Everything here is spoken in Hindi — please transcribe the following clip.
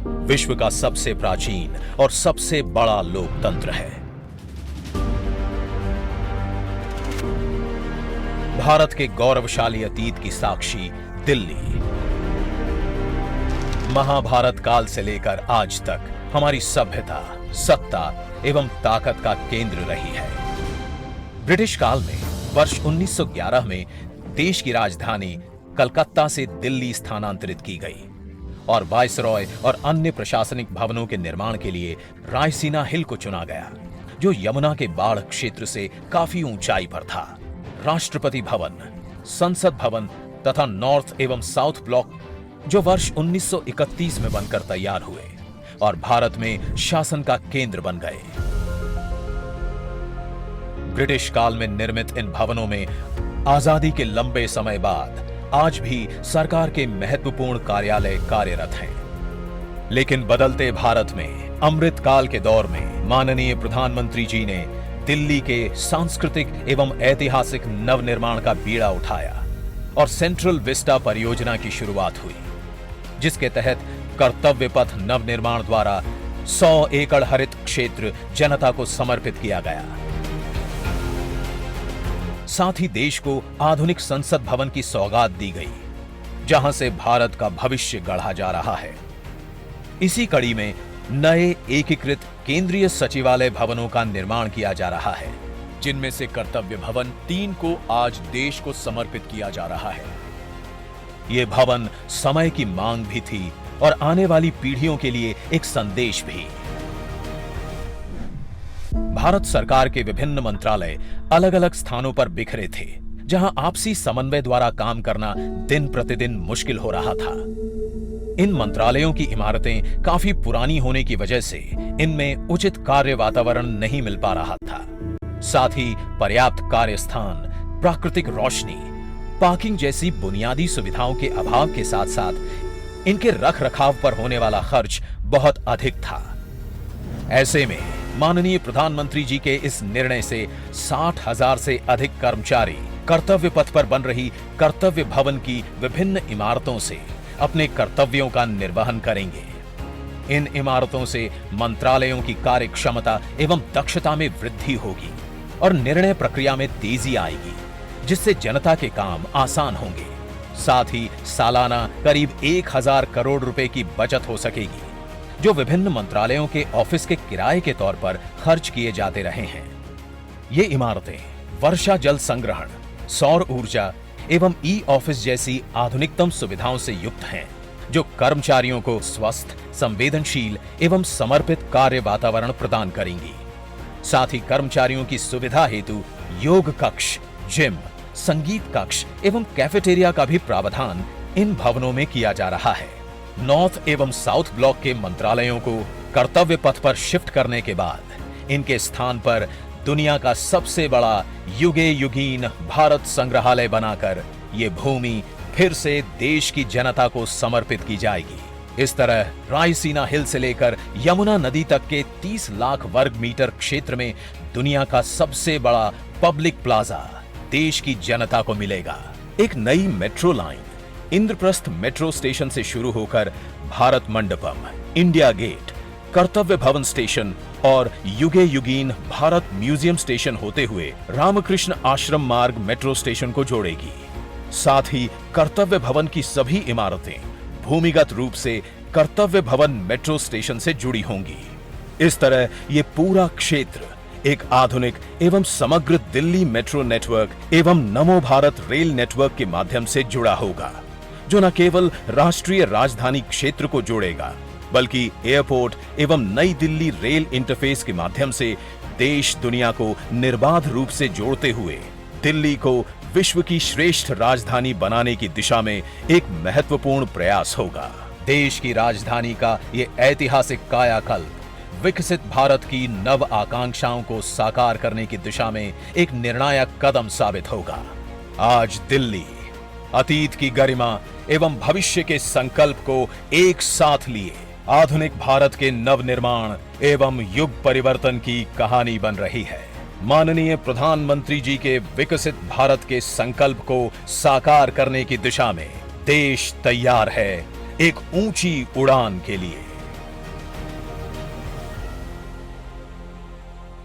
विश्व का सबसे प्राचीन और सबसे बड़ा लोकतंत्र है। भारत के गौरवशाली अतीत की साक्षी दिल्ली महाभारत काल से लेकर आज तक हमारी सभ्यता, सत्ता एवं ताकत का केंद्र रही है। ब्रिटिश काल में वर्ष 1911 में देश की राजधानी कलकत्ता से दिल्ली स्थानांतरित की गई और वायसरॉय और अन्य प्रशासनिक भवनों के निर्माण के लिए रायसीना हिल को चुना गया, जो यमुना के बाढ़ क्षेत्र से काफी ऊंचाई पर था। राष्ट्रपति भवन, संसद भवन तथा नॉर्थ एवं साउथ ब्लॉक जो वर्ष 1931 में बनकर तैयार हुए और भारत में शासन का केंद्र बन गए। ब्रिटिश काल में निर्मित इन भवनों में आजादी के लंबे समय बाद आज भी सरकार के महत्वपूर्ण कार्यालय कार्यरत हैं। लेकिन बदलते भारत में अमृत काल के दौर में माननीय प्रधानमंत्री जी ने दिल्ली के सांस्कृतिक एवं ऐतिहासिक नवनिर्माण का बीड़ा उठाया और सेंट्रल विस्टा परियोजना की शुरुआत हुई, जिसके तहत कर्तव्य पथ नवनिर्माण द्वारा 100 एकड़ हरित क्षेत्र जनता को समर्पित किया गया। साथ ही देश को आधुनिक संसद भवन की सौगात दी गई, जहां से भारत का भविष्य गढ़ा जा रहा है। इसी कड़ी में नए एकीकृत केंद्रीय सचिवालय भवनों का निर्माण किया जा रहा है, जिनमें से कर्तव्य भवन 3 को आज देश को समर्पित किया जा रहा है। ये भवन समय की मांग भी थी और आने वाली पीढ़ियों के लिए एक संदेश भी। भारत सरकार के विभिन्न मंत्रालय अलग अलग स्थानों पर बिखरे थे, जहां आपसी समन्वय द्वारा काम करना दिन प्रतिदिन मुश्किल हो रहा था। इन मंत्रालयों की इमारतें काफी पुरानी होने की वजह से इनमें उचित कार्य वातावरण नहीं मिल पा रहा था। साथ ही पर्याप्त कार्य स्थान, प्राकृतिक रोशनी, पार्किंग जैसी बुनियादी सुविधाओं के अभाव के साथ साथ इनके रख रखाव पर होने वाला खर्च बहुत अधिक था। ऐसे में माननीय प्रधानमंत्री जी के इस निर्णय से 60,000 से अधिक कर्मचारी कर्तव्य पथ पर बन रही कर्तव्य भवन की विभिन्न इमारतों से अपने कर्तव्यों का निर्वहन करेंगे। इन इमारतों से मंत्रालयों की कार्य क्षमता एवं दक्षता में वृद्धि होगी और निर्णय प्रक्रिया में तेजी आएगी, जिससे जनता के काम आसान होंगे। साथ ही सालाना करीब 1000 करोड़ रुपए की बचत हो सकेगी, जो विभिन्न मंत्रालयों के ऑफिस के किराए के तौर पर खर्च किए जाते रहे हैं। ये इमारतें वर्षा जल संग्रहण, सौर ऊर्जा एवं ई ऑफिस जैसी आधुनिकतम सुविधाओं से युक्त हैं, जो कर्मचारियों को स्वस्थ, संवेदनशील एवं समर्पित कार्य वातावरण प्रदान करेंगी। साथ ही कर्मचारियों की सुविधा हेतु योग कक्ष, जिम, संगीत कक्ष एवं कैफेटेरिया का भी प्रावधान इन भवनों में किया जा रहा है। नॉर्थ एवं साउथ ब्लॉक के मंत्रालयों को कर्तव्य पथ पर शिफ्ट करने के बाद इनके स्थान पर दुनिया का सबसे बड़ा युगे युगीन भारत संग्रहालय बनाकर ये भूमि फिर से देश की जनता को समर्पित की जाएगी। इस तरह रायसीना हिल से लेकर यमुना नदी तक के 30 लाख वर्ग मीटर क्षेत्र में दुनिया का सबसे बड़ा पब्लिक प्लाजा देश की जनता को मिलेगा। एक नई metro line Indraprastha metro station से शुरू होकर भारत मंडपम, इंडिया गेट, कर्तव्य भवन स्टेशन और युगे युगीन भारत म्यूजियम स्टेशन होते हुए रामकृष्ण आश्रम मार्ग मेट्रो स्टेशन को जोड़ेगी। साथ ही कर्तव्य भवन की सभी इमारतें भूमिगत रूप से कर्तव्य भवन मेट्रो स्टेशन से जुड़ी होंगी। इस तरह ये पूरा क्षेत्र एक आधुनिक एवं समग्र दिल्ली मेट्रो नेटवर्क एवं नमो भारत रेल नेटवर्क के माध्यम से जुड़ा होगा, जो न केवल राष्ट्रीय राजधानी क्षेत्र को जोड़ेगा, बल्कि एयरपोर्ट एवं नई दिल्ली रेल इंटरफेस के माध्यम से देश दुनिया को निर्बाध रूप से जोड़ते हुए दिल्ली को विश्व की श्रेष्ठ राजधानी बनाने की दिशा में एक महत्वपूर्ण प्रयास होगा। देश की राजधानी का ये ऐतिहासिक कायाकल्प विकसित भारत की नव आकांक्षाओं को साकार करने की दिशा में एक निर्णायक कदम साबित होगा। आज दिल्ली अतीत की गरिमा एवं भविष्य के संकल्प को एक साथ लिए आधुनिक भारत के नवनिर्माण एवं युग परिवर्तन की कहानी बन रही है। माननीय प्रधानमंत्री जी के विकसित भारत के संकल्प को साकार करने की दिशा में देश तैयार है एक ऊंची उड़ान के लिए।